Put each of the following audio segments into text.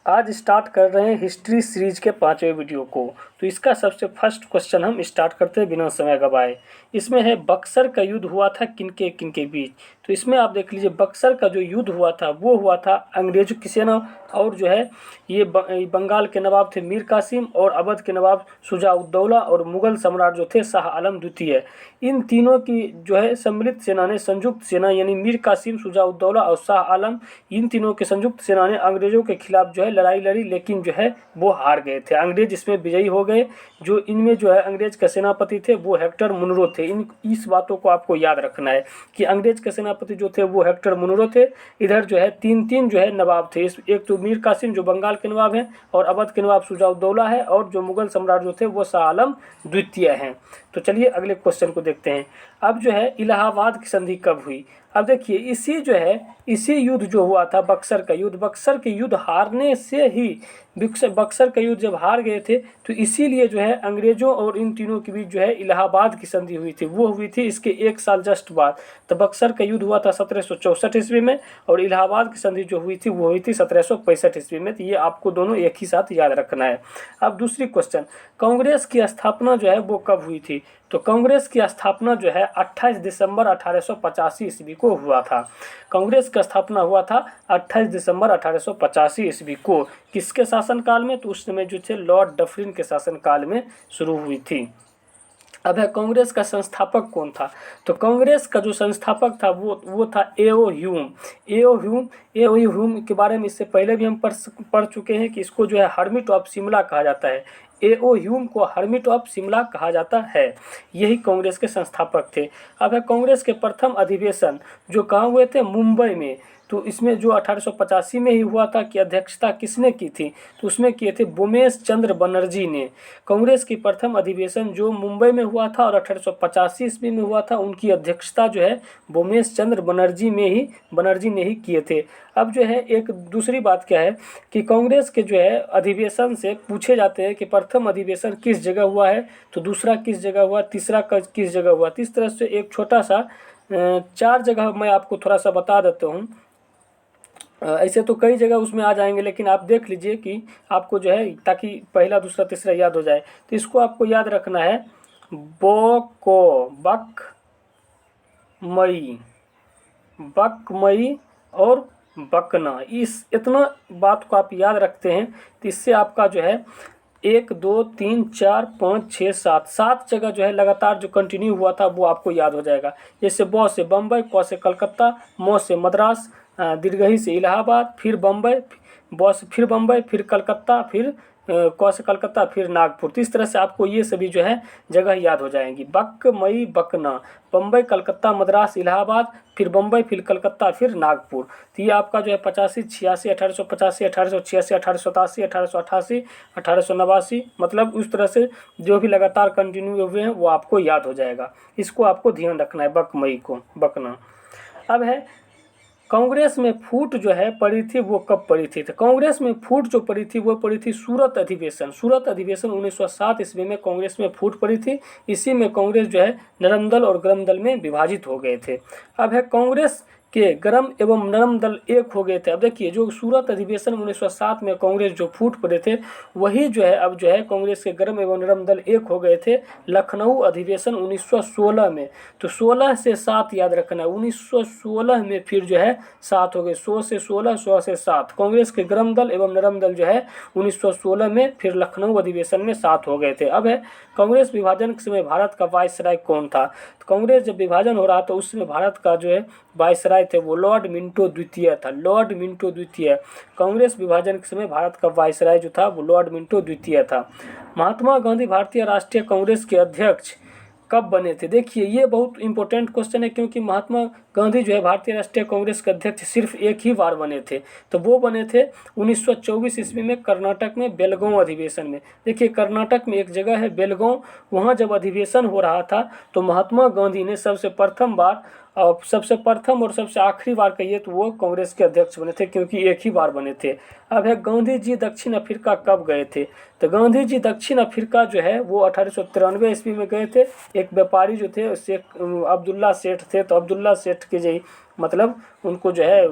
आज स्टार्ट कर रहे हैं हिस्ट्री सीरीज के 5वें वीडियो को। तो इसका सबसे फर्स्ट क्वेश्चन हम स्टार्ट करते हैं बिना समय गवाए। इसमें है बक्सर का युद्ध हुआ था किनके बीच। तो इसमें आप देख लीजिए बक्सर का जो युद्ध हुआ था वो हुआ था अंग्रेजों की सेना और जो है ये बंगाल के नवाब थे मीर कासिम और अवध के नवाब शुजा-उद-दौला और मुगल सम्राट जो थे शाह आलम द्वितीय। इन तीनों की जो है सम्मिलित सेना ने संयुक्त सेना यानी मीर कासिम, शुजा-उद-दौला और शाह आलम, इन तीनों की संयुक्त सेना ने अंग्रेजों के खिलाफ जो है लड़ाई लड़ी, लेकिन जो है वो हार गए थे। अंग्रेज इसमें विजयी हो गए। जो इनमें जो है अंग्रेज के सेनापति थे वो हेक्टर मुनरो थे। इस बातों को आपको याद रखना है कि अंग्रेज के सेनापति जो थे वो हेक्टर मुनरो थे। इधर जो है तीन जो है नवाब थे। एक तो मीर कासिम जो बंगाल के नवाब हैं, और अवध के नवाब शुजा-उद-दौला है, और जो मुगल सम्राट जो थे वो शाह आलम द्वितीय हैं। तो चलिए अगले क्वेश्चन को देखते हैं। अब जो है इलाहाबाद की संधि कब हुई। अब देखिए इसी युद्ध जो हुआ था बक्सर के युद्ध हारने से ही, बक्सर का युद्ध जब हार गए थे तो इसीलिए जो है अंग्रेजों और इन तीनों के बीच जो है इलाहाबाद की संधि हुई थी। वो हुई थी इसके 1 साल जस्ट बाद। तो बक्सर का युद्ध हुआ था 1764 ईस्वी में, और इलाहाबाद की संधि जो हुई थी वो हुई थी 1765 ईस्वी में। तो ये आपको दोनों एक ही साथ याद रखना है। अब दूसरी क्वेश्चन, कांग्रेस की स्थापना जो है वो कब हुई थी। तो कांग्रेस की स्थापना जो है 28 दिसंबर 1885 ईस्वी को हुआ था। कांग्रेस का स्थापना हुआ था 28 दिसंबर 1885 ईस्वी को। किसके शासनकाल में। तो उस समय जो थे लॉर्ड डफरिन के शासनकाल में शुरू हुई थी। अब है कांग्रेस का संस्थापक कौन था। तो कांग्रेस का जो संस्थापक था वो था एओ ह्यूम के बारे में इससे पहले भी हम पढ़ चुके हैं कि इसको जो है हर्मिट ऑफ शिमला कहा जाता है। एओ ह्यूम को हर्मिट ऑफ शिमला कहा जाता है। यही कांग्रेस के संस्थापक थे। अब है कांग्रेस के प्रथम अधिवेशन जो कहाँ हुए थे, मुंबई में। तो इसमें जो 1885 में ही हुआ था कि अध्यक्षता किसने की थी। तो उसमें किए थे बोमेश चंद्र बनर्जी ने। कांग्रेस की प्रथम अधिवेशन जो मुंबई में हुआ था और 1885 ईस्वी में हुआ था, उनकी अध्यक्षता जो है बोमेश चंद्र बनर्जी ने ही किए थे। अब जो है एक दूसरी बात क्या है कि कांग्रेस के जो है अधिवेशन से पूछे जाते हैं कि प्रथम अधिवेशन किस जगह हुआ है, तो दूसरा किस जगह हुआ, तीसरा किस जगह हुआ। तो इस तरह से एक छोटा सा 4 जगह मैं आपको थोड़ा सा बता देता हूँ। ऐसे तो कई जगह उसमें आ जाएंगे, लेकिन आप देख लीजिए कि आपको जो है ताकि पहला दूसरा तीसरा याद हो जाए। तो इसको आपको याद रखना है, बक मई और बकना। इस इतना बात को आप याद रखते हैं तो इससे आपका जो है 1 2 3 4 5 6 7 जगह जो है लगातार जो कंटिन्यू हुआ था वो आपको याद हो जाएगा। जैसे ब से बम्बई, क से कलकत्ता, म से मद्रास, दीर्घई से इलाहाबाद, फिर बम्बई, ब से फिर बम्बई, फिर कलकत्ता, फिर क से कलकत्ता, फिर नागपुर। तो इस तरह से आपको ये सभी जो है जगह याद हो जाएंगी। बक मई बकना, बम्बई, कलकत्ता, मद्रास, इलाहाबाद, फिर बम्बई, फिर कलकत्ता, फिर नागपुर। तो ये आपका जो है 85, 86, 1885, 1886, 1887, 1888, 1889, मतलब उस तरह से जो भी लगातार कंटिन्यू हुए हैं वो आपको याद हो जाएगा। इसको आपको ध्यान रखना है, बक मई को बकना। अब है कांग्रेस में फूट जो है पड़ी थी वो कब पड़ी थी। तो कांग्रेस में फूट जो पड़ी थी वो पड़ी थी सूरत अधिवेशन 1907 ईस्वी में कांग्रेस में फूट पड़ी थी। इसी में कांग्रेस जो है नरम दल और गरम दल में विभाजित हो गए थे। अब है कांग्रेस के गरम एवं नरम दल एक हो गए थे। अब देखिए जो सूरत अधिवेशन 1907 में कांग्रेस जो फूट पड़े थे वही जो है अब जो है कांग्रेस के गरम एवं नरम दल एक हो गए थे लखनऊ अधिवेशन 1916 में। तो 16 से 7 याद रखना है। 1916 में फिर जो है 7 हो गए, 100 से 16, 100 से 7। कांग्रेस के गरम दल एवं नरम दल जो है 1916 में फिर लखनऊ अधिवेशन में 7 हो गए थे। अब है कांग्रेस विभाजन के समय भारत का वायसराय कौन था। तो कांग्रेस जब विभाजन हो रहा था उस समय भारत का जो है वायसराय थे वो लॉर्ड मिंटो द्वितीय था। लॉर्ड मिंटो द्वितीय कांग्रेस विभाजन के समय भारत का वायसराय जो था वो लॉर्ड मिंटो द्वितीय था। महात्मा गांधी भारतीय राष्ट्रीय कांग्रेस के अध्यक्ष कब बने थे। देखिए ये बहुत इंपॉर्टेंट क्वेश्चन है, क्योंकि महात्मा गांधी जो है भारतीय राष्ट्रीय कांग्रेस के अध्यक्ष सिर्फ एक ही बार बने थे। तो वो बने थे 1924 ईस्वी में कर्नाटक में बेलगांव अधिवेशन में। देखिए कर्नाटक में एक जगह है बेलगांव, वहाँ जब अधिवेशन हो रहा था तो महात्मा गांधी ने सबसे प्रथम और सबसे आखिरी बार कहिए तो वो कांग्रेस के अध्यक्ष बने थे, क्योंकि एक ही बार बने थे। अब है गांधी जी दक्षिण अफ्रीका कब गए थे। तो गांधी जी दक्षिण अफ्रीका जो है वो 1893 ईस्वी में गए थे। एक व्यापारी जो थे शेख अब्दुल्ला सेठ थे, तो अब्दुल्ला सेठ के जी मतलब उनको जो है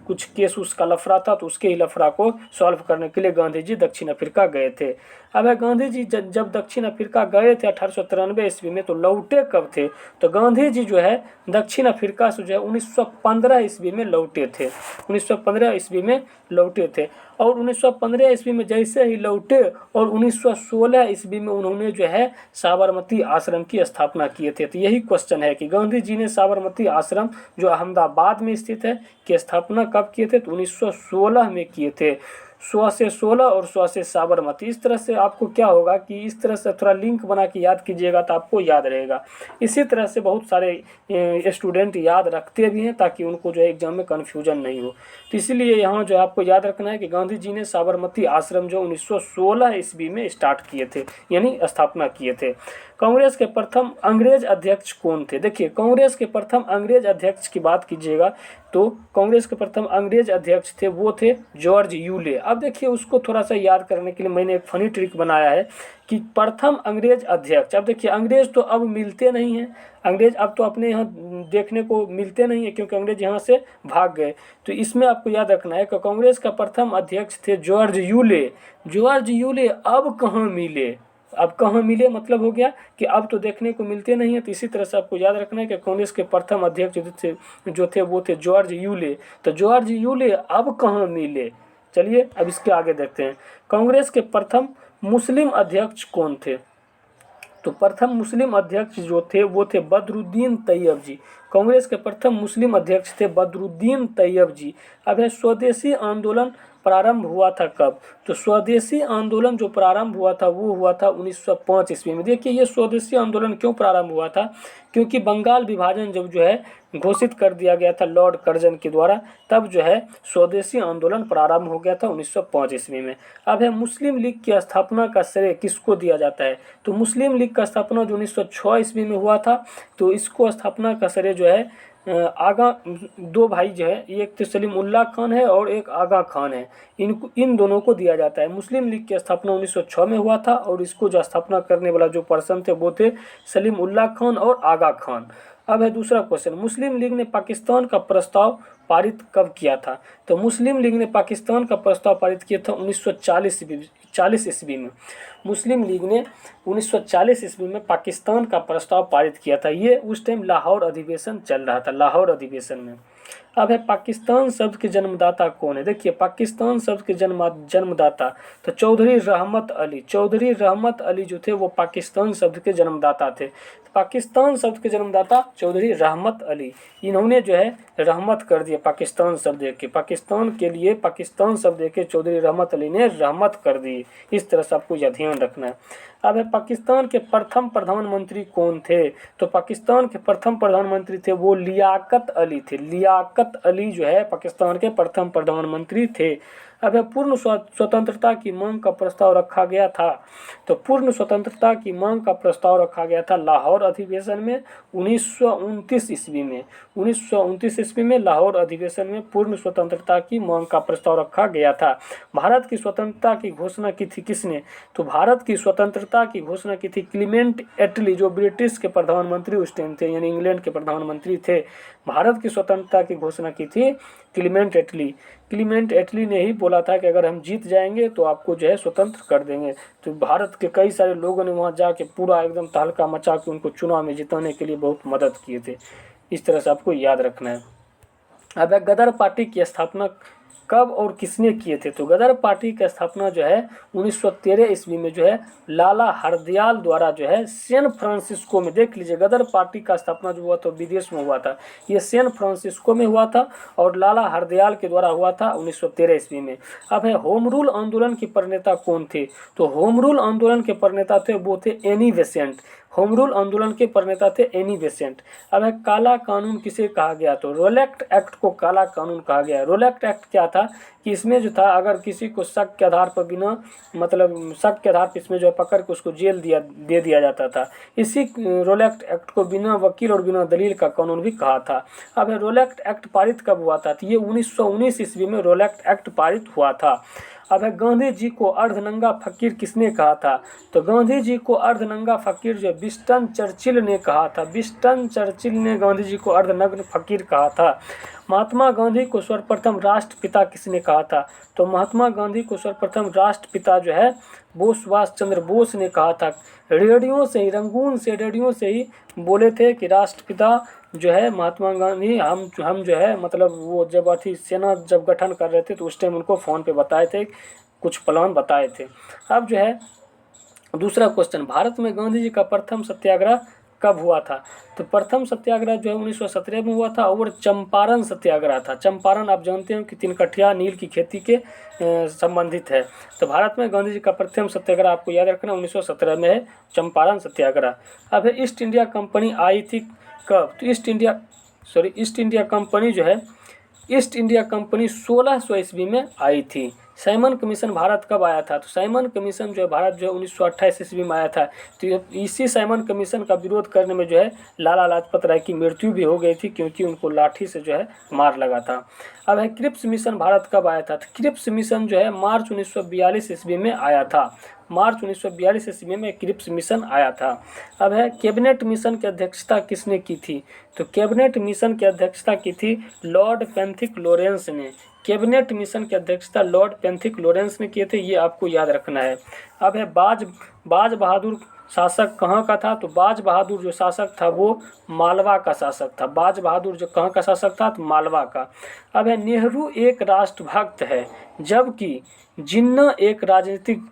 कुछ केस उसका लफड़ा था, तो उसके ही लफड़ा को सॉल्व करने के लिए गांधी जी दक्षिण अफ्रीका गए थे। अब गांधी जी जब दक्षिण अफ्रीका गए थे 1893 ईस्वी में, तो लौटे कब थे? तो गांधी जी जो है दक्षिण अफ्रीका से जो है 1915 ईस्वी में लौटे थे। 1915 ईस्वी में लौटे थे, और 1915 ईस्वी में जैसे ही लौटे और 1916 ईस्वी में उन्होंने जो है साबरमती आश्रम की स्थापना किए थे। तो यही क्वेश्चन है कि गांधी जी ने साबरमती आश्रम जो अहमदाबाद में स्थित है की स्थापना कब किए थे? तो 1916 में किए थे। 100 से 16 और 100 से साबरमती। इस तरह से आपको क्या होगा कि इस तरह से थोड़ा लिंक बना के याद कीजिएगा तो आपको याद रहेगा। इसी तरह से बहुत सारे स्टूडेंट याद रखते भी हैं ताकि उनको जो है एग्जाम में कन्फ्यूजन नहीं हो। तो इसीलिए यहाँ जो आपको याद रखना है कि गांधी जी ने साबरमती आश्रम जो 1916 ईस्वी में स्टार्ट किए थे, यानी स्थापना किए थे। कांग्रेस के प्रथम अंग्रेज अध्यक्ष कौन थे? देखिए, कांग्रेस के प्रथम अंग्रेज अध्यक्ष की बात कीजिएगा तो कांग्रेस के प्रथम अंग्रेज अध्यक्ष थे वो थे जॉर्ज यूले। अब देखिए, उसको थोड़ा सा याद करने के लिए मैंने एक फनी ट्रिक बनाया है कि प्रथम अंग्रेज अध्यक्ष। अब देखिए, अंग्रेज तो अब मिलते नहीं हैं, अंग्रेज अब तो अपने यहाँ देखने को मिलते नहीं है क्योंकि अंग्रेज यहाँ से भाग गए। तो इसमें आपको याद रखना है कि कांग्रेस का प्रथम अध्यक्ष थे जॉर्ज यूले। जॉर्ज यूले अब कहाँ मिले? अब कहाँ मिले मतलब हो गया कि अब तो देखने को मिलते नहीं है। तो इसी तरह से आपको याद रखना है कि कांग्रेस के प्रथम अध्यक्ष जो थे वो थे जॉर्ज यूले। तो जॉर्ज यूले अब कहाँ मिले? चलिए अब इसके आगे देखते हैं। कांग्रेस के प्रथम मुस्लिम अध्यक्ष कौन थे? तो प्रथम मुस्लिम अध्यक्ष जो थे वो थे बदरुद्दीन तैयब जी। कांग्रेस के प्रथम मुस्लिम अध्यक्ष थे बदरुद्दीन तैयब जी। अब है स्वदेशी आंदोलन प्रारंभ हुआ था कब? तो स्वदेशी आंदोलन जो प्रारंभ हुआ था वो हुआ था 1905 ईस्वी में। देखिए, ये स्वदेशी आंदोलन क्यों प्रारंभ हुआ था? क्योंकि बंगाल विभाजन जब जो है घोषित कर दिया गया था लॉर्ड कर्जन के द्वारा, तब जो है स्वदेशी आंदोलन प्रारंभ हो गया था 1905 ईस्वी में। अब है मुस्लिम लीग की स्थापना का श्रेय किसको दिया जाता है? तो मुस्लिम लीग का स्थापना जो 1906 ईस्वी में हुआ था, तो इसको स्थापना का श्रेय जो है आगा दो भाई जो है, एक तो सलीम उल्लाह खान है और एक आगा खान है, इन दोनों को दिया जाता है। मुस्लिम लीग की स्थापना 1906 में हुआ था और इसको जो स्थापना करने वाला जो पर्सन थे वो थे सलीम उल्लाह खान और आगा खान। अब है दूसरा क्वेश्चन, मुस्लिम लीग ने पाकिस्तान का प्रस्ताव पारित कब किया था? तो मुस्लिम लीग ने पाकिस्तान का प्रस्ताव पारित किया था 1940 ईस्वी में। मुस्लिम लीग ने 1940 ईस्वी में पाकिस्तान का प्रस्ताव पारित किया था। ये उस टाइम लाहौर अधिवेशन चल रहा था, लाहौर अधिवेशन में। अब है पाकिस्तान शब्द के जन्मदाता कौन है? देखिए, पाकिस्तान शब्द के जन्मदाता तो चौधरी रहमत अली। चौधरी रहमत अली जो थे वो पाकिस्तान शब्द के जन्मदाता थे। पाकिस्तान शब्द के जन्मदाता चौधरी रहमत अली, इन्होंने जो है रहमत कर दिया पाकिस्तान शब्द के, पाकिस्तान के लिए पाकिस्तान शब्द के चौधरी रहमत अली ने रहमत कर दी। इस तरह से आपको यह ध्यान रखना है। अब है पाकिस्तान के प्रथम प्रधानमंत्री कौन थे? तो पाकिस्तान के प्रथम प्रधानमंत्री थे वो लियाकत अली थे। लियाकत अली जो है पाकिस्तान के प्रथम प्रधानमंत्री थे। अब है पूर्ण स्वतंत्रता की मांग का प्रस्ताव रखा गया था। तो पूर्ण स्वतंत्रता की मांग का प्रस्ताव रखा गया था लाहौर अधिवेशन में 1929 ईस्वी में। 1929 ईस्वी में लाहौर अधिवेशन में पूर्ण स्वतंत्रता की मांग का प्रस्ताव रखा गया था। भारत की स्वतंत्रता की घोषणा की थी किसने? तो भारत की स्वतंत्रता की घोषणा की थी क्लीमेंट एटली, जो ब्रिटिश के प्रधानमंत्री उस टाइम थे, यानी इंग्लैंड के प्रधानमंत्री थे। भारत की स्वतंत्रता की घोषणा की थी क्लीमेंट एटली। क्लीमेंट एटली ने ही बोला था कि अगर हम जीत जाएंगे तो आपको जो है स्वतंत्र कर देंगे। तो भारत के कई सारे लोगों ने वहां जाके पूरा एकदम तहलका मचा के उनको चुनाव में जिताने के लिए बहुत मदद किए थे। इस तरह से आपको याद रखना है। अब गदर पार्टी की स्थापना कब और किसने किए थे? तो गदर पार्टी की स्थापना जो है 1913 ईस्वी में जो है लाला हरदयाल द्वारा जो है सैन फ्रांसिस्को में, देख लीजिए, गदर पार्टी का स्थापना जो हुआ था विदेश में हुआ था, ये सैन फ्रांसिस्को में हुआ था और लाला हरदयाल के द्वारा हुआ था 1913 ईस्वी में। अब है होम रूल आंदोलन के प्रणेता कौन थे? तो होम रूल आंदोलन के प्रणेता थे वो थे एनी बेसेंट। होम रूल आंदोलन के प्रणेता थे एनी बेसेंट। अब है काला कानून किसे कहा गया? तो रोलेक्ट एक्ट को काला कानून कहा गया। रोलेक्ट एक्ट क्या था कि इसमें जो था अगर किसी को शक के आधार पर बिना मतलब शक के आधार पर इसमें जो है पकड़ के उसको जेल दे दिया जाता था। इसी रोलेक्ट एक्ट को बिना वकील और बिना दलील का कानून भी कहा था। अब है रोलेक्ट एक्ट पारित कब हुआ था? तो ये 1919 ईस्वी में रोलेक्ट एक्ट पारित हुआ था। अब है गांधी जी को अर्धनंगा फकीर किसने कहा था? तो गांधी जी को अर्धनंगा फकीर जो विंस्टन चर्चिल ने कहा था। विंस्टन चर्चिल ने गांधी जी को अर्धनग्न फकीर कहा था। महात्मा गांधी को सर्वप्रथम राष्ट्रपिता किसने कहा था? तो महात्मा गांधी को सर्वप्रथम राष्ट्रपिता जो है वो सुभाष चंद्र बोस ने कहा था। रेडियो से ही, रंगून से रेडियो से ही बोले थे कि राष्ट्रपिता जो है महात्मा गांधी, हम जो है मतलब वो जब सेना जब गठन कर रहे थे तो उस टाइम उनको फ़ोन पे बताए थे, कुछ प्लान बताए थे। अब जो है दूसरा क्वेश्चन, भारत में गांधी जी का प्रथम सत्याग्रह कब हुआ था? तो प्रथम सत्याग्रह जो है 1917 में हुआ था और चंपारण सत्याग्रह था। चंपारण आप जानते हो कि तिनकठिया नील की खेती के संबंधित है। तो भारत में गांधी जी का प्रथम सत्याग्रह आपको याद रखना 1917 में है, चंपारण सत्याग्रह। अब है ईस्ट इंडिया कंपनी आई थी कब? तो ईस्ट इंडिया कंपनी जो है, ईस्ट इंडिया कंपनी 1600 ईस्वी में आई थी। साइमन कमीशन भारत कब आया था? तो साइमन कमीशन जो है भारत जो है 1928 ईस्वी में आया था। तो इसी साइमन कमीशन का विरोध करने में जो है लाला लाजपत राय की मृत्यु भी हो गई थी, क्योंकि उनको लाठी से जो है मार लगा था। अब है क्रिप्स मिशन भारत कब आया था? तो क्रिप्स मिशन जो है मार्च 1942 ईस्वी में आया था। मार्च 1942 ईस्वी में क्रिप्स मिशन आया था। अब है कैबिनेट मिशन की अध्यक्षता किसने की थी? तो कैबिनेट मिशन की अध्यक्षता की थी लॉर्ड पेंथिक लॉरेंस ने। कैबिनेट मिशन की अध्यक्षता लॉर्ड पेंथिक लॉरेंस ने किए थे, ये आपको याद रखना है। अब है बाज बहादुर शासक कहाँ का था? तो बाज बहादुर जो शासक था वो मालवा का शासक था। बाज बहादुर जो कहाँ का शासक था? तो मालवा का। अब है नेहरू एक राष्ट्रभक्त है जबकि जिन्ना एक राजनीतिक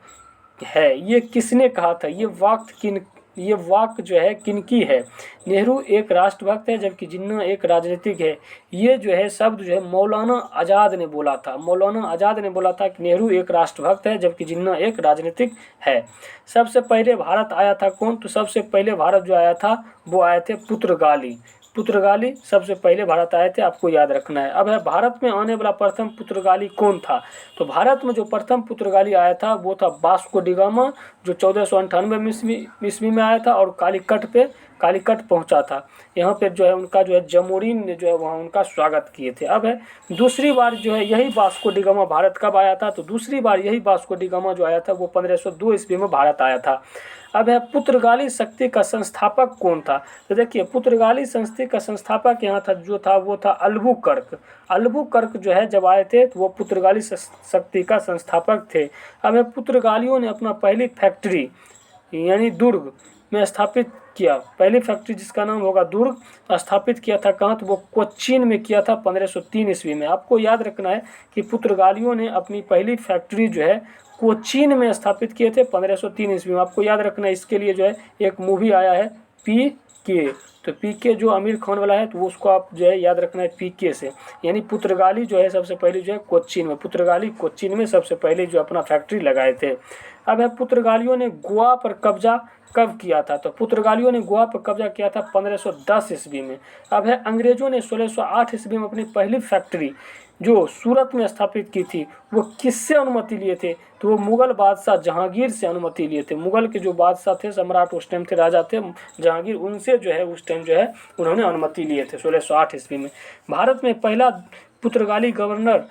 है, ये किसने कहा था? ये वाक्य जो है किनकी है? नेहरू एक राष्ट्रभक्त है जबकि जिन्ना एक राजनीतिक है, ये जो है शब्द जो है मौलाना आज़ाद ने बोला था। मौलाना आज़ाद ने बोला था कि नेहरू एक राष्ट्रभक्त है जबकि जिन्ना एक राजनीतिक है। सबसे पहले भारत आया था कौन? तो सबसे पहले भारत जो आया था वो आए थे पुर्तगाली। पुर्तगाली सबसे पहले भारत आए थे, आपको याद रखना है। अब है भारत में आने वाला प्रथम पुर्तगाली कौन था? तो भारत में जो प्रथम पुर्तगाली आया था वो था वास्को डी गामा, जो 1498 ईस्वी में आया था और कालीकट पहुंचा था। यहाँ पे जो है उनका जो है जमोरिन ने जो है वहाँ उनका स्वागत किए थे। अब है दूसरी बार जो है यही वास्को डी गामा भारत कब आया था? तो दूसरी बार यही वास्को डी गामा जो आया था वो 1502 ईस्वी में भारत आया था। अब है पुर्तगाली शक्ति का संस्थापक कौन था? तो देखिए पुर्तगाली शक्ति का संस्थापक यहाँ था जो था वो था अल्बुकर्क। अल्बुकर्क जो है जब आए थे तो वो पुर्तगाली शक्ति का संस्थापक थे। अब है पुर्तगालियों ने अपना पहली फैक्ट्री यानी दुर्ग में स्थापित किया। पहली फैक्ट्री जिसका नाम होगा दुर्ग स्थापित किया था कहाँ? तो वो कोच्चिन में किया था 1503 ईस्वी में। आपको याद रखना है कि पुर्तगालियों ने अपनी पहली फैक्ट्री जो है कोच्चिन में स्थापित किए थे 1503 ईस्वी में। आपको याद रखना है, इसके लिए जो है एक मूवी आया है PK। तो PK जो आमिर खान वाला है तो वो उसको आप जो है याद रखना है PK से। यानी पुर्तगाली जो है सबसे पहले जो है कोच्चिन में, पुर्तगाली कोच्चिन में सबसे पहले जो अपना फैक्ट्री लगाए थे। अब है पुर्तगालियों ने गोवा पर कब्जा कब किया था? तो पुर्तगालियों ने गोवा पर कब्जा किया था 1510 ईस्वी में। अब है अंग्रेजों ने 1608 ईस्वी में अपनी पहली फैक्ट्री जो सूरत में स्थापित की थी वो किससे अनुमति लिए थे? तो वो मुगल बादशाह जहांगीर से अनुमति लिए थे। मुगल के जो बादशाह थे, सम्राट उस टाइम थे, राजा थे जहांगीर, उनसे जो है उस टाइम जो है उन्होंने अनुमति लिए थे 1608 ईस्वी में। भारत में पहला पुर्तगाली गवर्नर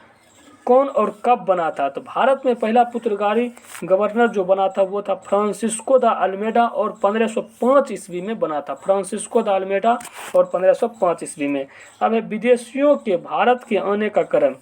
कौन और कब बना था? तो भारत में पहला पुर्तगाली गवर्नर जो बना था वो था फ्रांसिस्को द अल्मेडा और 1505 ईस्वी में बना था। फ्रांसिस्को द अल्मेडा और 1505 ईस्वी में। अब है विदेशियों के भारत के आने का क्रम।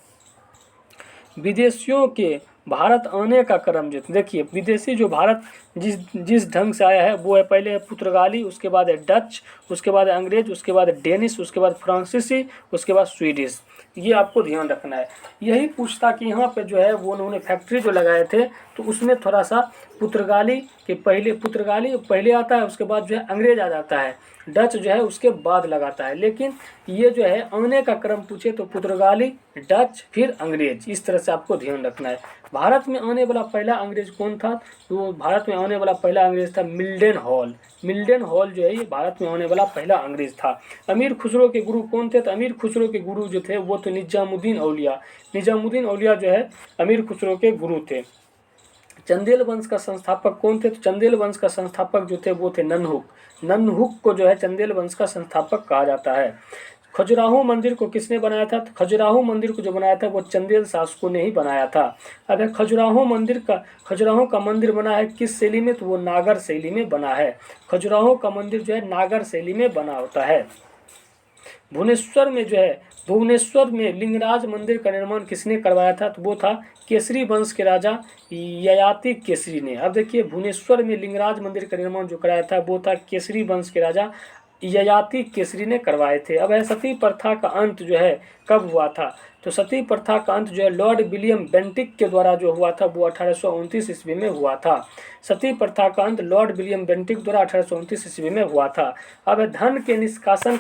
विदेशियों के भारत आने का क्रम जो देखिए, विदेशी जो भारत जिस ढंग से आया है वो है पहले है पुर्तगाली, उसके बाद है डच, उसके बाद है अंग्रेज, उसके बाद है डेनिश, उसके बाद फ्रांसीसी, उसके बाद स्वीडिश। ये आपको ध्यान रखना है। यही पूछता कि यहाँ पे जो है वो उन्होंने फैक्ट्री जो लगाए थे तो उसमें थोड़ा सा पुर्तगाली पहले आता है, उसके बाद जो है अंग्रेज आ जाता है, डच जो है उसके बाद लगाता है। लेकिन ये जो है आने का क्रम पूछे तो पुर्तगाली, डच, फिर अंग्रेज, इस तरह से आपको ध्यान रखना है। भारत में आने वाला पहला अंग्रेज कौन था? तो भारत में आने वाला पहला अंग्रेज था मिल्डन हॉल। मिल्डन हॉल जो है ये भारत में आने वाला पहला अंग्रेज था। अमीर खुसरो के गुरु कौन थे? तो अमीर खुसरो के गुरु जो थे वो तो निजामुद्दीन औलिया। निजामुद्दीन औलिया जो है अमीर खुसरो के गुरु थे। चंदेल वंश का संस्थापक कौन थे? तो चंदेल वंश का संस्थापक जो थे वो थे ननहुक। ननहुक को जो है चंदेल वंश का संस्थापक कहा जाता है। खजुराहो मंदिर को किसने बनाया था? तो खजुराहो मंदिर को जो बनाया था वो चंदेल शासकों ने ही बनाया था। अब है खजुराहो का मंदिर बना है किस शैली में? तो वो नागर शैली में बना है। खजुराहो का मंदिर जो है नागर शैली में बना होता है। भुवनेश्वर में लिंगराज मंदिर का निर्माण किसने करवाया था? तो वो था केसरी वंश के राजा ययाति केसरी ने। अब देखिए भुवनेश्वर में लिंगराज मंदिर का निर्माण जो कराया था वो था केसरी वंश के राजा ययाति केसरी ने करवाए थे। अब है सती प्रथा का अंत जो है कब हुआ था? तो सती प्रथा का अंत जो है लॉर्ड विलियम बेंटिक के द्वारा जो हुआ था वो 1829 ईस्वी में हुआ था। सती प्रथा का अंत लॉर्ड विलियम बेंटिक द्वारा 1829 ईस्वी में हुआ था। अब धन के निष्कासन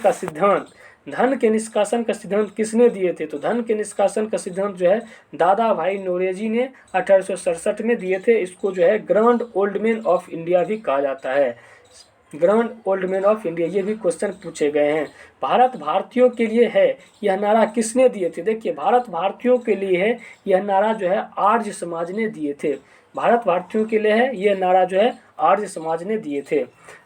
का सिद्धांत किसने दिए थे? तो धन के निष्कासन का सिद्धांत जो है दादा भाई नौरोजी ने 1867 में दिए थे। इसको जो है grand old man of India भी कहा जाता है। Grand old man of India, ये भी क्वेश्चन पूछे गए हैं। भारत भारतीयों के लिए है, यह नारा किसने दिए थे? देखिए भारत भारतीयों के लिए है, यह नारा जो है आर्य समाज ने दिए थे। भारत भारतीयों के लिए है, यह नारा जो है आर्य समाज ने दिए थे।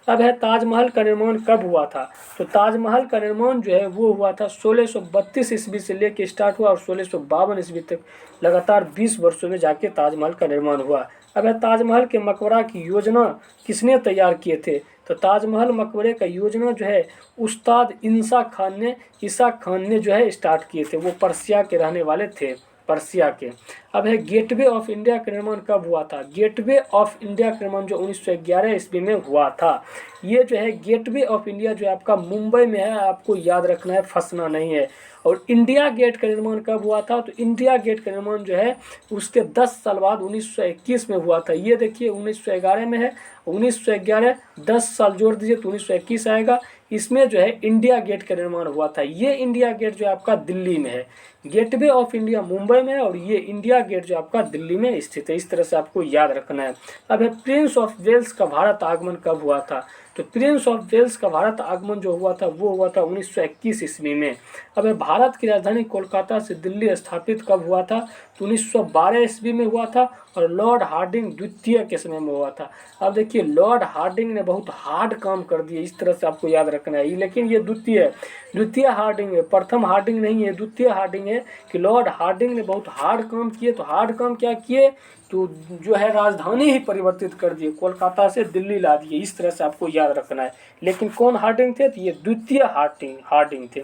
अब है ताजमहल का निर्माण कब हुआ था? तो ताजमहल का निर्माण जो है वो हुआ था 1632 ईस्वी से लेकर स्टार्ट हुआ और 1652 ईस्वी तक लगातार 20 वर्षों में जाके ताजमहल का निर्माण हुआ। अब है ताजमहल के मकबरा की योजना किसने तैयार किए थे? तो ताजमहल मकबरे का योजना जो है उस्ताद ईसा खान ने जो है स्टार्ट किए थे। वो पर्सिया के रहने वाले थे, पर्सिया के। अब है गेटवे ऑफ इंडिया का निर्माण कब हुआ था? गेटवे ऑफ इंडिया का निर्माण जो 1911 ईस्वी में हुआ था। ये जो है गेटवे ऑफ इंडिया जो है आपका मुंबई में है, आपको याद रखना है, फंसना नहीं है। और इंडिया गेट का निर्माण कब हुआ था? तो इंडिया गेट का निर्माण जो है उसके 10 साल बाद 1921 में हुआ था। ये देखिए 1911 में है, 1911 10 साल जोड़ दीजिए तो 1921 आएगा। इसमें जो है इंडिया गेट का निर्माण हुआ था। ये इंडिया गेट जो आपका दिल्ली में है, गेटवे ऑफ इंडिया मुंबई में है और ये इंडिया गेट जो आपका दिल्ली में स्थित है। इस तरह से आपको याद रखना है। अब है प्रिंस ऑफ वेल्स का भारत आगमन कब हुआ था? तो प्रिंस ऑफ वेल्स का भारत आगमन जो हुआ था वो हुआ था 1921 ईस्वी में। अब भारत की राजधानी कोलकाता से दिल्ली स्थापित कब हुआ था? तो 1912 ईस्वी में हुआ था और लॉर्ड हार्डिंग द्वितीय के समय में हुआ था। अब देखिए लॉर्ड हार्डिंग ने बहुत हार्ड काम कर दिए, इस तरह से आपको याद रखना है। लेकिन ये द्वितीय हार्डिंग है, प्रथम हार्डिंग नहीं है, द्वितीय हार्डिंग है कि लॉर्ड हार्डिंग ने बहुत हार्ड काम किए। तो हार्ड काम क्या किए? तो जो है राजधानी ही परिवर्तित कर दिए, कोलकाता से दिल्ली ला दिए। इस तरह से आपको याद रखना है। लेकिन कौन हार्डिंग थे? तो ये द्वितीय हार्डिंग थे।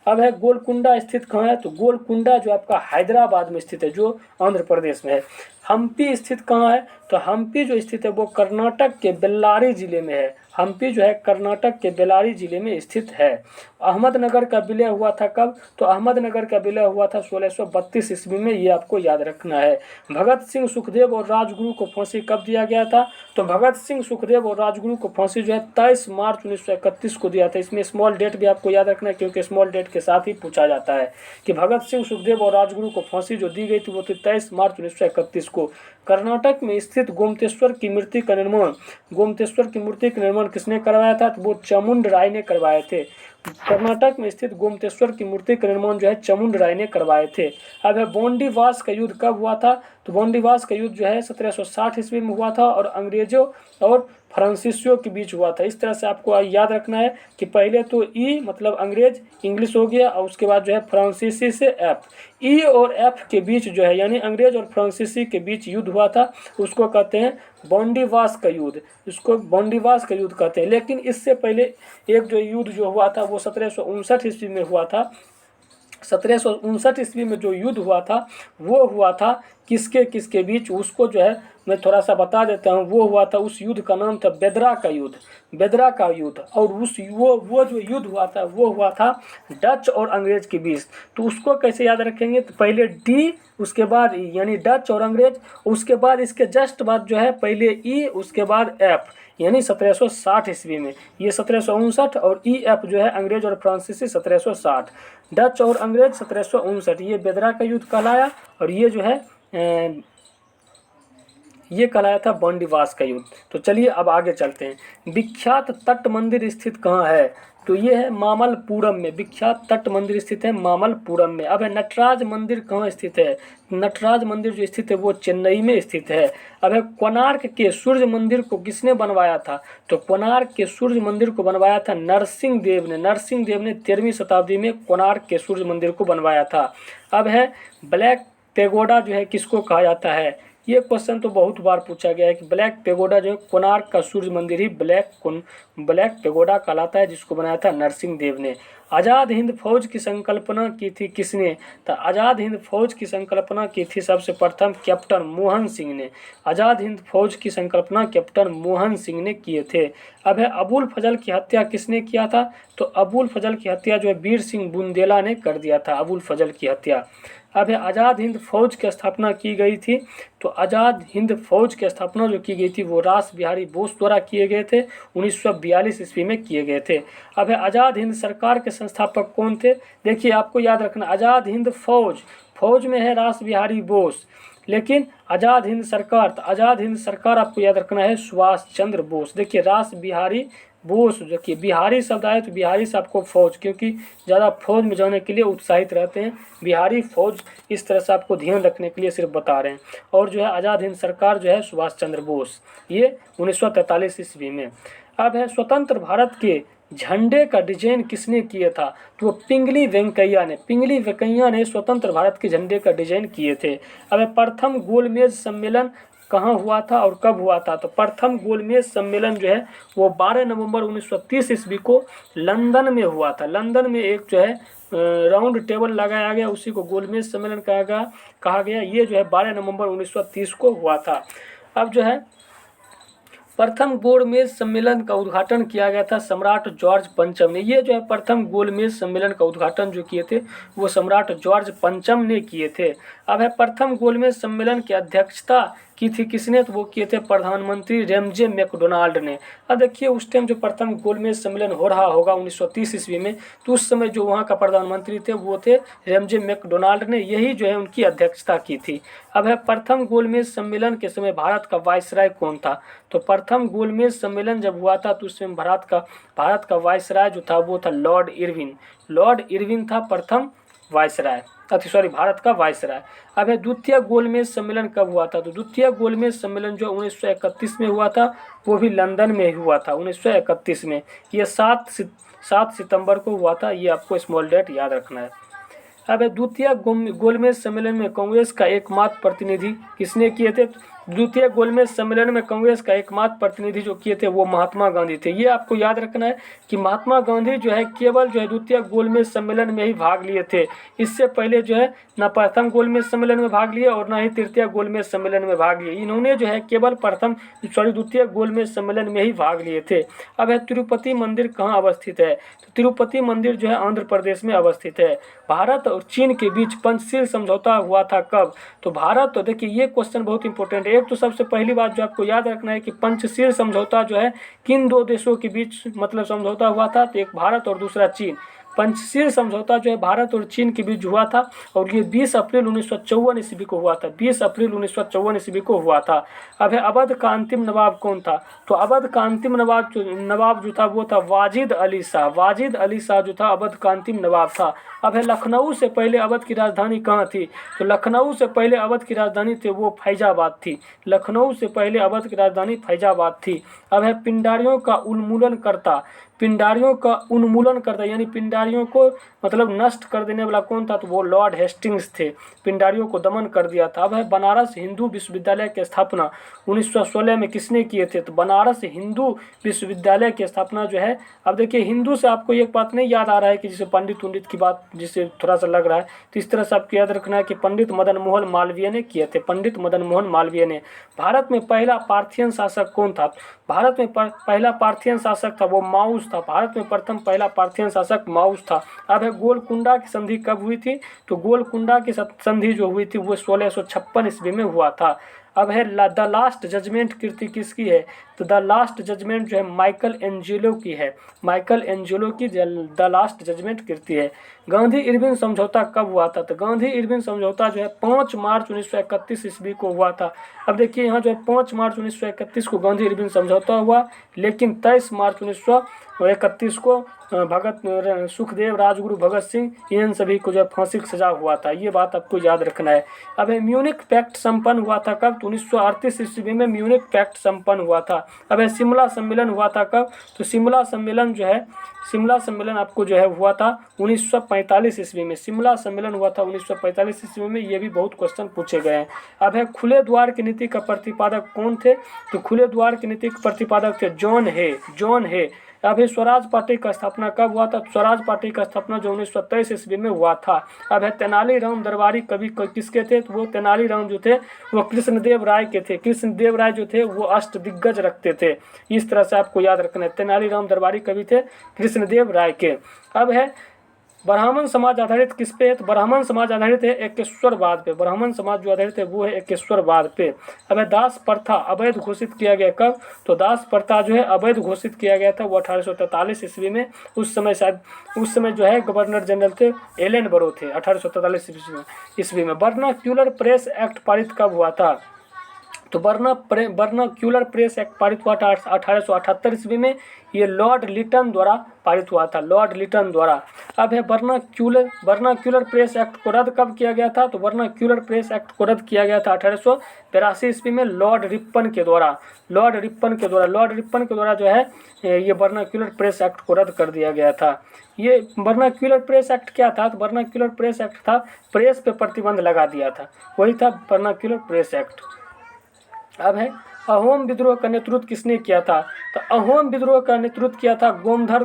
अब है गोलकुंडा स्थित कहाँ है? तो गोलकुंडा जो आपका हैदराबाद में स्थित है, जो आंध्र प्रदेश में है। हम्पी स्थित कहाँ है? तो हम्पी जो स्थित है वो कर्नाटक के बेल्लारी जिले में है। हम्पी जो है कर्नाटक के बेल्लारी जिले में स्थित है। अहमदनगर का विलय हुआ था कब? तो अहमदनगर का विलय हुआ था 1632 ईस्वी में। ये आपको याद रखना है। भगत सिंह, सुखदेव और राजगुरु को फांसी कब दिया गया था? तो भगत सिंह, सुखदेव और राजगुरु को फांसी जो है 23 मार्च 1931 को दिया था। इसमें स्मॉल डेट भी आपको याद रखना है क्योंकि स्मॉल डेट के साथ ही पूछा जाता है कि भगत सिंह, सुखदेव और राजगुरु को फांसी जो दी गई थी वो थी 23 मार्च 1931 को। कर्नाटक में स्थित गोमतेश्वर की मूर्ति का निर्माण किसने करवाया था? तो वो चामुंड राय ने करवाए थे। कर्नाटक में स्थित गोमतेश्वर की मूर्ति का निर्माण जो है चामुंड राय ने करवाए थे। अब है बोंडीवास का युद्ध कब हुआ था? तो बोंडीवास का युद्ध जो है 1760 ईस्वी में हुआ था और अंग्रेजों और फ्रांसीसियों के बीच हुआ था। इस तरह से आपको याद रखना है कि पहले तो ई मतलब अंग्रेज इंग्लिश हो गया और उसके बाद जो है फ्रांसीसी से एफ। ई और एफ के बीच जो है यानी अंग्रेज और फ्रांसीसी के बीच युद्ध हुआ था, उसको कहते हैं बोंडीवास का युद्ध। इसको बोंडीवास का युद्ध कहते हैं। लेकिन इससे पहले एक जो युद्ध जो हुआ था वो 1759 ईस्वी में हुआ था। 1759 ईस्वी में जो युद्ध हुआ था वो हुआ था किसके बीच? उसको जो है मैं थोड़ा सा बता देता हूँ। वो हुआ था, उस युद्ध का नाम था बेदरा का युद्ध। और वो जो युद्ध हुआ था वो हुआ था डच और अंग्रेज के बीच। तो उसको कैसे याद रखेंगे? तो पहले डी, उसके बाद ई, यानी डच और अंग्रेज। उसके बाद इसके जस्ट बाद जो है पहले ई, उसके बाद एफ, यानी 1760 ईस्वी में। ये 1759 और ई एफ जो है अंग्रेज और फ्रांसीसी 1760, डच और अंग्रेज 1759। ये बेदरा का युद्ध कहलाया और ये जो है ये कहलाया था बोंडीवास का युद्ध। तो चलिए अब आगे चलते हैं। विख्यात तट मंदिर स्थित कहाँ है? तो ये है मामल्लपुरम में, विख्यात तट मंदिर स्थित है मामल्लपुरम में। अब है नटराज मंदिर कहाँ स्थित है? नटराज मंदिर जो स्थित है वो चेन्नई में स्थित है। अब है कोणार्क के सूर्य मंदिर को किसने बनवाया था? तो कोणार्क के सूर्य मंदिर को बनवाया था नरसिंह देव ने। नरसिंह देव ने 13वीं शताब्दी में कोणार्क के सूर्य मंदिर को बनवाया था। अब है ब्लैक पेगोडा जो है किसको कहा जाता है? ये क्वेश्चन तो बहुत बार पूछा गया है कि ब्लैक पेगोडा जो है कोणार्क का सूर्य मंदिर ही ब्लैक पेगोडा कहलाता है, जिसको बनाया था नरसिंह देव ने। आज़ाद हिंद फौज की संकल्पना की थी किसने? तो आज़ाद हिंद फौज की संकल्पना की थी सबसे प्रथम कैप्टन मोहन सिंह ने। आज़ाद हिंद फौज की संकल्पना कैप्टन मोहन सिंह ने किए थे। अब है अबुल फजल की हत्या किसने किया था? तो अबुल फजल की हत्या जो है वीर सिंह बुंदेला ने कर दिया था, अबुल फजल की हत्या। अब है आज़ाद हिंद फौज की स्थापना की गई थी। तो आज़ाद हिंद फौज की स्थापना जो की गई थी वो रास बिहारी बोस द्वारा किए गए थे, 1942 ईस्वी में किए गए थे। अब है आज़ाद हिंद सरकार के संस्थापक कौन थे? देखिए आपको याद रखना, आज़ाद हिंद फौज में है रास बिहारी बोस, लेकिन आज़ाद हिंद सरकार, तो आज़ाद हिंद सरकार आपको याद रखना है सुभाष चंद्र बोस। देखिए रास बिहारी बोस, देखिए बिहारी शब्द आए तो बिहारी से आपको फौज, क्योंकि ज़्यादा फौज में जाने के लिए उत्साहित रहते हैं बिहारी फौज, इस तरह से आपको ध्यान रखने के लिए सिर्फ बता रहे हैं। और जो है आज़ाद हिंद सरकार जो है सुभाष चंद्र बोस, ये 1943 ईस्वी में। अब है स्वतंत्र भारत के झंडे का डिजाइन किसने किया था? तो वो पिंगली वेंकैया ने स्वतंत्र भारत के झंडे का डिजाइन किए थे। अब है प्रथम गोलमेज सम्मेलन कहाँ हुआ था और कब हुआ था? तो प्रथम गोलमेज सम्मेलन जो है वो 12 नवंबर 1930 ईस्वी को लंदन में हुआ था। लंदन में एक जो है राउंड टेबल लगाया गया, उसी को गोलमेज सम्मेलन कहा गया। ये जो है 12 नवंबर 1930 को हुआ था। अब जो है प्रथम गोलमेज सम्मेलन का उद्घाटन किया गया था सम्राट जॉर्ज पंचम ने। ये जो है प्रथम गोलमेज सम्मेलन का उद्घाटन जो किए थे वो सम्राट जॉर्ज पंचम ने किए थे। अब है प्रथम गोलमेज सम्मेलन की अध्यक्षता की थी किसने? तो वो किए थे प्रधानमंत्री रेमजे मैकडोनाल्ड ने। अब देखिए उस टाइम जो प्रथम गोलमेज सम्मेलन हो रहा होगा 1930 ईस्वी में, तो उस समय जो वहाँ का प्रधानमंत्री थे वो थे रेमजे मैकडोनाल्ड ने, यही जो है उनकी अध्यक्षता की थी। अब है प्रथम गोलमेज सम्मेलन के समय भारत का वायसराय कौन था? तो प्रथम गोलमेज सम्मेलन जब हुआ था तो उस समय भारत का वायसराय जो था वो था लॉर्ड इरविन था प्रथम वायसराय, भारत का वायसराय। अब है द्वितीय गोलमेज सम्मेलन कब हुआ था? तो द्वितीय गोलमेज सम्मेलन जो 1931 में हुआ था वो भी लंदन में हुआ था 1931 में। ये 7 सितंबर को हुआ था, ये आपको स्मॉल डेट याद रखना है। अब द्वितीय गोलमेज सम्मेलन में कांग्रेस का एकमात्र प्रतिनिधि किसने किए थे? द्वितीय गोलमेज सम्मेलन में कांग्रेस का एकमात्र प्रतिनिधि जो किए थे वो महात्मा गांधी थे। ये आपको याद रखना है कि महात्मा गांधी जो है केवल जो है द्वितीय गोलमेज सम्मेलन में ही भाग लिए थे। इससे पहले जो है न प्रथम गोलमेज सम्मेलन में भाग लिए और न ही तृतीय गोलमेज सम्मेलन में भाग लिए। इन्होंने जो है केवल द्वितीय गोलमेज सम्मेलन में ही भाग लिए थे। अब है तिरुपति मंदिर कहाँ अवस्थित है? तो तिरुपति मंदिर जो है आंध्र प्रदेश में अवस्थित है। भारत और चीन के बीच पंचशील समझौता हुआ था कब? तो भारत, तो देखिए ये क्वेश्चन बहुत इंपॉर्टेंट है। एक तो सबसे पहली बात जो आपको याद रखना है कि पंचशील समझौता जो है किन दो देशों के बीच मतलब समझौता हुआ था? तो एक भारत और दूसरा चीन। पंचशील समझौता जो है भारत और चीन के बीच हुआ था और ये 20 अप्रैल 1954 ईस्वी को हुआ था। 20 अप्रैल 1954 ईस्वी को हुआ था। अब है अवध का अंतिम नवाब कौन था? तो अवध का अंतिम नवाब जो था वो था वाजिद अली शाह। वाजिद अली शाह जो था अवध का अंतिम नवाब था। अब है लखनऊ से पहले अवध की राजधानी कहाँ थी? तो लखनऊ से पहले अवध की राजधानी थी वो फैजाबाद थी। लखनऊ से पहले अवध की राजधानी फैजाबाद थी। अब है पिंडारियों का उन्मूलन करता यानी पिंडारियों को मतलब नष्ट कर देने वाला कौन था? तो वो लॉर्ड हेस्टिंग्स थे। पिंडारियों को दमन कर दिया था। अब है बनारस हिंदू विश्वविद्यालय की स्थापना 1916 में किसने किए थे? तो बनारस हिंदू विश्वविद्यालय की स्थापना जो है, अब देखिए हिंदू से आपको एक बात नहीं याद आ रहा है कि जैसे पंडित की बात जिससे थोड़ा सा लग रहा है, तो इस तरह से आपको याद रखना है कि पंडित मदन मोहन मालवीय ने किए थे। पंडित मदन मोहन मालवीय ने। भारत में पहला पार्थियन शासक कौन था? भारत में पहला पार्थियन शासक था वो माउस था। भारत में प्रथम पहला पार्थियन शासक माउस था। अब है गोलकुंडा की संधि कब हुई थी? तो गोलकुंडा की संधि जो हुई थी वो 1656 ईस्वी में हुआ था। अब है द लास्ट जजमेंट कृति किसकी है? तो द लास्ट जजमेंट जो है माइकल एंजेलो की है। माइकल एंजेलो की द लास्ट जजमेंट कृति है। गांधी इरविन समझौता कब हुआ था? तो गांधी इरविन समझौता जो है 5 मार्च 1931 ईस्वी को हुआ था। अब देखिए यहाँ जो है 5 मार्च 1931 को गांधी इरविन समझौता हुआ, लेकिन 23 मार्च 1931 को सुखदेव, राजगुरु भगत सिंह, इन सभी को जो है फांसी की सजा हुआ था। ये बात आपको याद रखना है। अब म्यूनिख पैक्ट संपन्न हुआ था कब? तो 1938 ईस्वी में म्यूनिख पैक्ट संपन्न हुआ था। अब शिमला सम्मेलन हुआ था कब? तो शिमला सम्मेलन जो है, शिमला सम्मेलन आपको जो है हुआ था 1945 ईस्वी में। शिमला सम्मेलन हुआ था 1945 ईस्वी में। ये भी बहुत क्वेश्चन पूछे गए हैं। अब है खुले द्वार की नीति का प्रतिपादक कौन थे? तो खुले द्वार की नीति के प्रतिपादक थे जॉन हे, जॉन हे। अब है स्वराज पार्टी का स्थापना कब हुआ था? स्वराज पार्टी का स्थापना जो 1923 ईस्वी में हुआ था। अब है तेनालीराम दरबारी कवि किसके थे? तो वो तेनालीराम जो थे वो कृष्णदेव राय के थे। कृष्णदेव राय जो थे वो अष्टदिग्गज रखते थे। इस तरह से आपको याद रखना है। तेनालीराम दरबारी कवि थे कृष्णदेव राय के। अब है ब्राह्मण समाज आधारित किस पे है? तो ब्राह्मण समाज आधारित है एकेश्वरवाद पे। ब्राह्मण समाज जो आधारित है वो है एकेश्वरवाद पे। अब है दास प्रथा अवैध घोषित किया गया कब? तो दास प्रथा जो है अवैध घोषित किया गया था वो 1843 ईस्वी में। उस समय शायद उस समय जो है गवर्नर जनरल थे एलन बरो थे 1843 ईस्वी में। वर्नाक्यूलर प्रेस एक्ट पारित कब हुआ था? तो वर्नाक्यूलर प्रेस एक्ट पारित हुआ था 1878 ईस्वी में। ये लॉर्ड लिटन द्वारा पारित हुआ था, लॉर्ड लिटन द्वारा। अब है वर्नाक्यूलर प्रेस एक्ट को रद्द कब किया गया था? तो वर्नाक्यूलर प्रेस एक्ट को रद्द किया गया था 1882 ईस्वी में लॉर्ड रिपन के द्वारा। लॉर्ड रिपन के द्वारा जो है ये वर्नाक्यूलर प्रेस एक्ट को रद्द कर दिया गया था। ये वर्नाक्यूलर प्रेस एक्ट क्या था? तो वर्नाक्यूलर प्रेस एक्ट था प्रेस पे प्रतिबंध लगा दिया था, वही था वर्नाक्यूलर प्रेस एक्ट। अब है अहोम विद्रोह का नेतृत्व किसने किया था? तो अहोम विद्रोह का नेतृत्व किया था गोमधर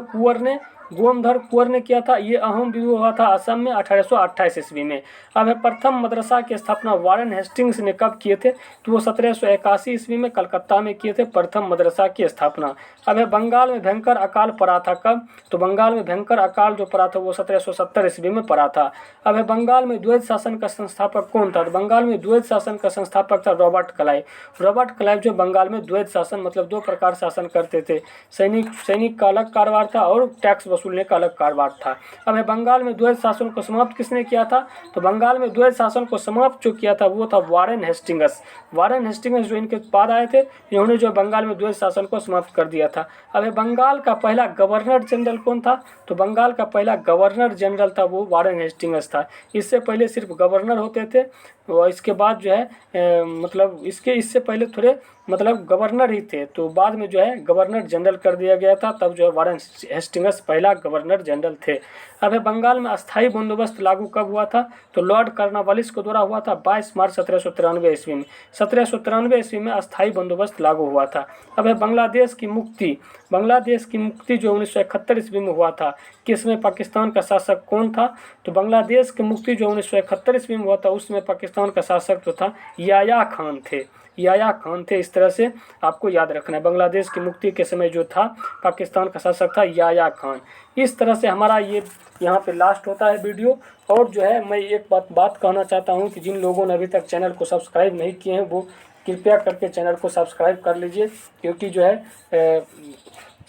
कुंवर ने किया था। ये अहोम विद्रोह हुआ था असम में 1828 ईस्वी में। अब है प्रथम मदरसा की स्थापना वारेन हेस्टिंग्स ने कब किए थे? तो वो 1781 ईस्वी में कलकत्ता में किए थे प्रथम मदरसा की स्थापना। अब है बंगाल में भयंकर अकाल पड़ा था कब? तो बंगाल में भयंकर अकाल जो पड़ा था वो 1770 ईस्वी में पड़ा था। अब है बंगाल में द्वैध शासन का संस्थापक कौन था? तो बंगाल में द्वैध शासन का संस्थापक था रॉबर्ट क्लाइव। रॉबर्ट क्लाइव जो बंगाल में द्वैध शासन मतलब दो प्रकार शासन करते थे, सैनिक का अलग कारोबार था और टैक्स वसूलने का अलग कारोबार था। अब है बंगाल में द्वैध शासन को समाप्त किसने किया था? तो बंगाल में द्वैध शासन को समाप्त जो किया था वो था वारेन हेस्टिंग्स। वारेन हेस्टिंग्स जो इनके बाद आए थे, इन्होंने जो बंगाल में द्वैध शासन को समाप्त कर दिया था। अब है बंगाल का पहला गवर्नर जनरल कौन था? तो बंगाल का पहला गवर्नर जनरल था वो वारेन हेस्टिंग्स था। इससे पहले सिर्फ गवर्नर होते थे और इसके बाद जो है मतलब इससे पहले थोड़े मतलब गवर्नर ही थे, तो बाद में जो है गवर्नर जनरल कर दिया गया था, तब जो है वारेन हेस्टिंग्स पहला गवर्नर जनरल थे। अब है बंगाल में अस्थायी बंदोबस्त लागू कब हुआ था? तो लॉर्ड कॉर्नवालिस के द्वारा हुआ था 22 मार्च 1793 ईस्वी में। 1793 ईस्वी में अस्थायी बंदोबस्त लागू हुआ था। अब है बांग्लादेश की मुक्ति जो 1971 ईस्वी में हुआ था, किसमें पाकिस्तान का शासक कौन था? तो बांग्लादेश की मुक्ति जो 1971 ईस्वी में हुआ था उसमें पाकिस्तान का शासक जो था याया खान थे। इस तरह से आपको याद रखना है। बांग्लादेश की मुक्ति के समय जो था पाकिस्तान का शासक था याया खान। इस तरह से हमारा ये यहाँ पे लास्ट होता है वीडियो। और जो है मैं एक बात कहना चाहता हूँ कि जिन लोगों ने अभी तक चैनल को सब्सक्राइब नहीं किए हैं वो कृपया करके चैनल को सब्सक्राइब कर लीजिए, क्योंकि जो है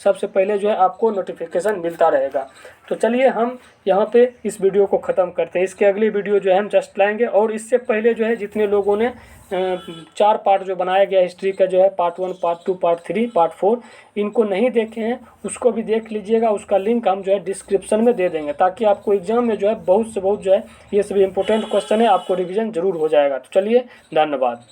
सबसे पहले जो है आपको नोटिफिकेशन मिलता रहेगा। तो चलिए हम यहाँ पे इस वीडियो को ख़त्म करते हैं। इसके अगली वीडियो जो है हम जस्ट लाएंगे। और इससे पहले जो है जितने लोगों ने 4 पार्ट जो बनाया गया हिस्ट्री का जो है पार्ट 1, पार्ट 2, पार्ट 3, पार्ट 4 इनको नहीं देखे हैं उसको भी देख लीजिएगा। उसका लिंक हम जो है डिस्क्रिप्शन में दे देंगे, ताकि आपको एग्जाम में जो है बहुत से बहुत जो है ये सभी इंपॉर्टेंट क्वेश्चन है आपको रिविज़न जरूर हो जाएगा। तो चलिए धन्यवाद।